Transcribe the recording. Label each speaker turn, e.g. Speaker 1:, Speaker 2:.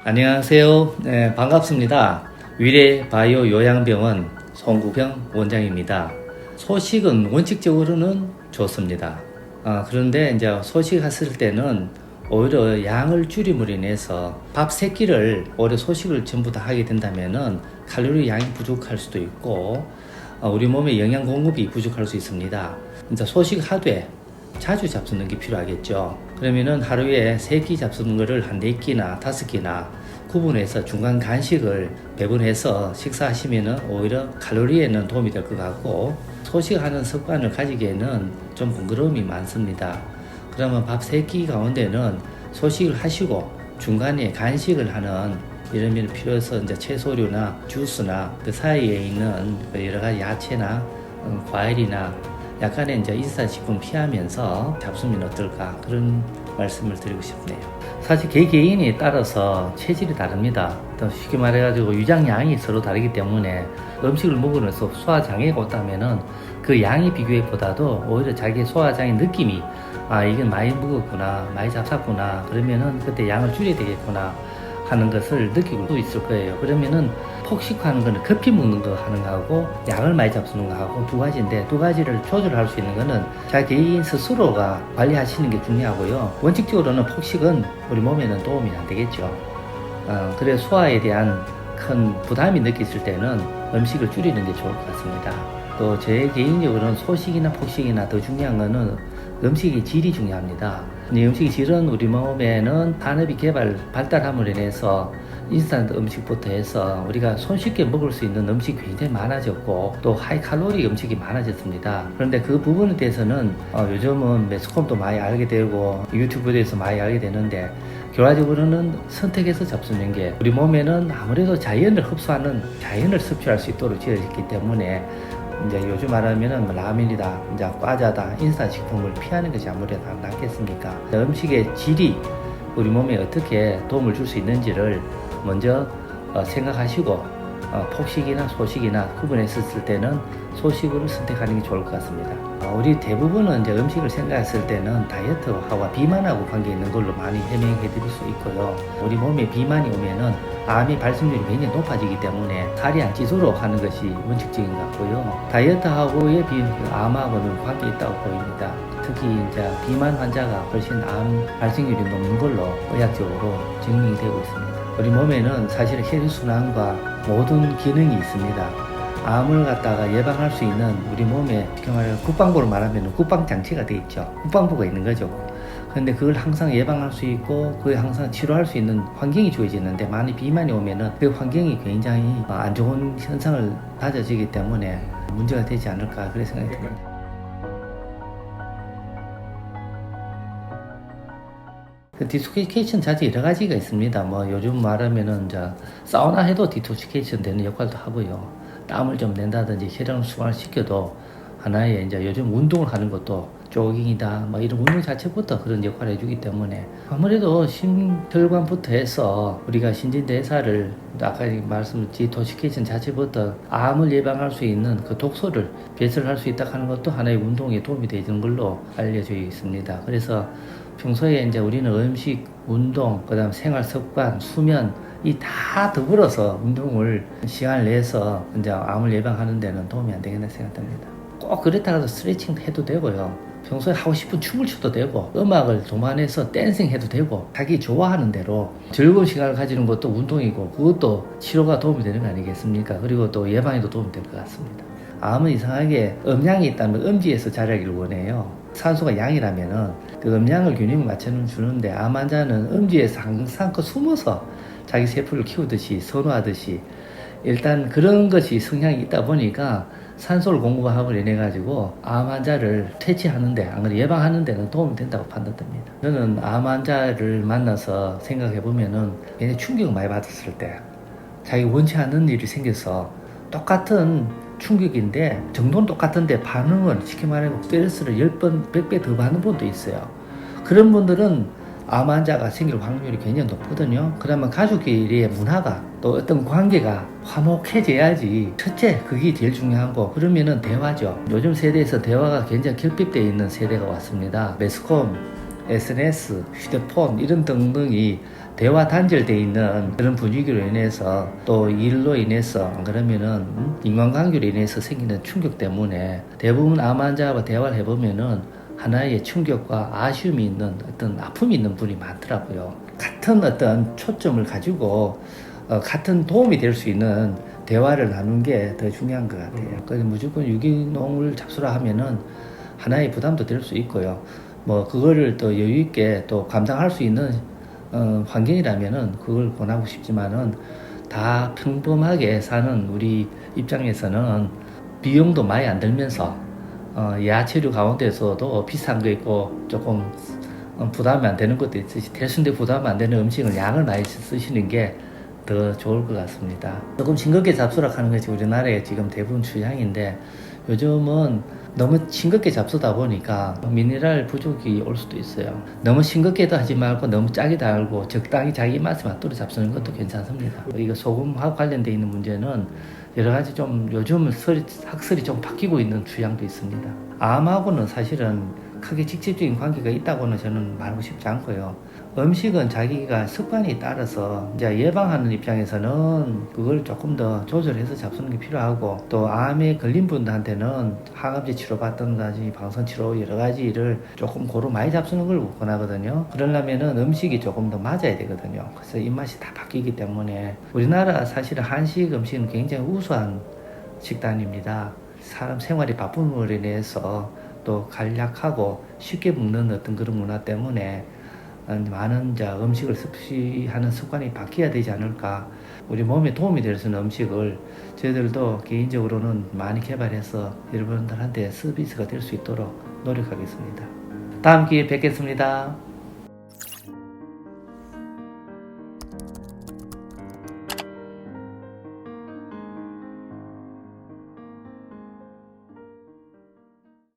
Speaker 1: 안녕하세요. 네, 반갑습니다. 위례바이오 요양병원 송구병 원장입니다. 소식은 원칙적으로는 좋습니다. 그런데 이제 소식했을 때는 오히려 양을 줄임으로 인해서 밥 3끼를 오히려 소식을 전부 다 하게 된다면은 칼로리 양이 부족할 수도 있고 우리 몸의 영양 공급이 부족할 수 있습니다. 이제 소식하되 자주 잡수는 게 필요하겠죠. 그러면은 하루에 3끼 잡수는 거를 한 4끼나 5끼나 구분해서 중간 간식을 배분해서 식사하시면은 오히려 칼로리에는 도움이 될 것 같고, 소식하는 습관을 가지기에는 좀 번거로움이 많습니다. 그러면 밥 3끼 가운데는 소식을 하시고 중간에 간식을 하는 이런 필요해서 이제 채소류나 주스나 그 사이에 있는 여러 가지 야채나 과일이나 약간의 이제 인스턴트식품 피하면서 잡수면 어떨까, 그런 말씀을 드리고 싶네요. 사실 개개인에 따라서 체질이 다릅니다. 또 쉽게 말해가지고 유장량이 서로 다르기 때문에 음식을 먹으면서 소화장애가 왔다면은 그 양의 비교보다도 오히려 자기 소화장의 느낌이 이건 많이 먹었구나, 많이 잡쌌구나, 그러면은 그때 양을 줄여야 되겠구나 하는 것을 느끼고 또 있을 거예요. 그러면은 폭식하는 거는 급히 먹는 거 하는 거하고 양을 많이 잡수는 거하고 두 가지인데, 두 가지를 조절할 수 있는 거는 자기 개인 스스로가 관리하시는 게 중요하고요. 원칙적으로는 폭식은 우리 몸에는 도움이 안 되겠죠. 그래 소화에 대한 큰 부담이 느꼈을 때는 음식을 줄이는 게 좋을 것 같습니다. 또 제 개인적으로는 소식이나 폭식이나 더 중요한 거는 음식의 질이 중요합니다. 이 음식의 질은 우리 몸에는 산업이 발달함으로 인해서 인스턴트 음식부터 해서 우리가 손쉽게 먹을 수 있는 음식이 굉장히 많아졌고, 또 하이칼로리 음식이 많아졌습니다. 그런데 그 부분에 대해서는 요즘은 매스컴도 많이 알게 되고 유튜브에서 많이 알게 되는데, 결과적으로는 선택해서 잡수는 게 우리 몸에는 아무래도 자연을 흡수하는, 자연을 섭취할 수 있도록 지어졌기 때문에 이제 요즘 말하면은 라면이다, 이제 과자다, 인스턴트 식품을 피하는 것이 아무래도 낫겠습니까? 음식의 질이 우리 몸에 어떻게 도움을 줄 수 있는지를 먼저 생각하시고 폭식이나 소식이나 구분했을 때는 소식을 선택하는 게 좋을 것 같습니다. 우리 대부분은 이제 음식을 생각했을 때는 다이어트하고 비만하고 관계 있는 걸로 많이 해명해 드릴 수 있고요. 우리 몸에 비만이 오면은 암의 발생률이 굉장히 높아지기 때문에 살이 안 찌도록 하는 것이 원칙적인 것 같고요. 다이어트하고의 암하고는 관계 있다고 보입니다. 특히 이제 비만 환자가 훨씬 암 발생률이 높은 걸로 의학적으로 증명이 되고 있습니다. 우리 몸에는 사실 혈액순환과 모든 기능이 있습니다. 암을 갖다가 예방할 수 있는 우리 몸에 쉽게 말해 국방부로 말하면 국방장치가 되어 있죠. 국방부가 있는 거죠. 그런데 그걸 항상 예방할 수 있고 그걸 항상 치료할 수 있는 환경이 주어지는데, 많이 비만이 오면은 그 환경이 굉장히 안 좋은 현상을 다져지기 때문에 문제가 되지 않을까, 그런 생각이 듭니다. 디토시케이션 자체 여러 가지가 있습니다. 요즘 말하면은 이제 사우나 해도 디토시케이션 되는 역할도 하고요. 땀을 좀 낸다든지 혈액을 순환을 시켜도 하나의 이제 요즘 운동을 하는 것도 조깅이다, 이런 운동 자체부터 그런 역할을 해주기 때문에 아무래도 심혈관부터 해서 우리가 신진대사를 아까 말씀드린 디토시케이션 자체부터 암을 예방할 수 있는 그 독소를 배설할 수 있다 하는 것도 하나의 운동에 도움이 되는 걸로 알려져 있습니다. 그래서 평소에 이제 우리는 음식, 운동, 그다음 생활 습관, 수면 이 다 더불어서 운동을 시간을 내서 이제 암을 예방하는 데는 도움이 안 되겠다 생각됩니다. 꼭 그렇다고 스트레칭 해도 되고요. 평소에 하고 싶은 춤을 춰도 되고, 음악을 동반해서 댄싱 해도 되고, 자기 좋아하는 대로 즐거운 시간을 가지는 것도 운동이고, 그것도 치료가 도움이 되는 거 아니겠습니까? 그리고 또 예방에도 도움이 될 것 같습니다. 암은 이상하게 음양이 있다면 음지에서 자라기를 원해요. 산소가 양이라면은 그 음양을 균형을 맞춰주는데, 암 환자는 음지에서 항상 숨어서 자기 세포를 키우듯이 선호하듯이 일단 그런 것이 성향이 있다 보니까 산소를 공급함으로 인해 가지고 암 환자를 퇴치하는데, 안 그래 예방하는 데는 도움이 된다고 판단됩니다. 저는 암 환자를 만나서 생각해 보면은 굉장히 충격을 많이 받았을 때, 자기 원치 않는 일이 생겨서 똑같은 충격인데 정도는 똑같은데 반응은 쉽게 말하면 스트레스를 10번, 100배 더 받는 분도 있어요. 그런 분들은 암 환자가 생길 확률이 굉장히 높거든요. 그러면 가족끼리의 문화가, 또 어떤 관계가 화목해져야지. 첫째, 그게 제일 중요한 거. 그러면은 대화죠. 요즘 세대에서 대화가 굉장히 결핍되어 있는 세대가 왔습니다. 매스컴, SNS, 휴대폰 이런 등등이 대화 단절되어 있는 그런 분위기로 인해서 또 일로 인해서 안 그러면은 인간관계로 인해서 생기는 충격 때문에 대부분 암 환자와 대화를 해보면은 하나의 충격과 아쉬움이 있는 어떤 아픔이 있는 분이 많더라고요. 같은 어떤 초점을 가지고 같은 도움이 될 수 있는 대화를 나누는 게 더 중요한 것 같아요. 그래서 무조건 유기농을 잡수라 하면은 하나의 부담도 될 수 있고요. 뭐 그거를 또 여유 있게 또 감당할 수 있는 환경이라면은 그걸 권하고 싶지만은 다 평범하게 사는 우리 입장에서는 비용도 많이 안 들면서 야채류 가운데서도 비싼 거 있고 조금 부담이 안 되는 것도 있듯이 대수인데 부담 안 되는 음식을 양을 많이 쓰시는 게 더 좋을 것 같습니다. 조금 싱겁게 잡수락 하는 것이 우리나라의 지금 대부분 취향인데 요즘은 너무 싱겁게 잡수다 보니까 미네랄 부족이 올 수도 있어요. 너무 싱겁게도 하지 말고 너무 짜게도 알고 적당히 자기 입맛에 맞도록 잡수는 것도 괜찮습니다. 이거 소금하고 관련되어 있는 문제는 여러 가지 좀 요즘 학설이 좀 바뀌고 있는 취향도 있습니다. 암하고는 사실은 크게 직접적인 관계가 있다고는 저는 말하고 싶지 않고요. 음식은 자기가 습관에 따라서 이제 예방하는 입장에서는 그걸 조금 더 조절해서 잡수는 게 필요하고 또 암에 걸린 분들한테는 항암제 치료받든지 방사선 치료 여러 가지를 조금 고루 많이 잡수는 걸 권하거든요. 그러려면은 음식이 조금 더 맞아야 되거든요. 그래서 입맛이 다 바뀌기 때문에 우리나라 사실은 한식 음식은 굉장히 우수한 식단입니다. 사람 생활이 바쁨으로 인해서 또 간략하고 쉽게 먹는 어떤 그런 문화 때문에 많은 음식을 섭취하는 습관이 바뀌어야 되지 않을까. 우리 몸에 도움이 될 수 있는 음식을 저희들도 개인적으로는 많이 개발해서 여러분들한테 서비스가 될 수 있도록 노력하겠습니다. 다음 기회에 뵙겠습니다.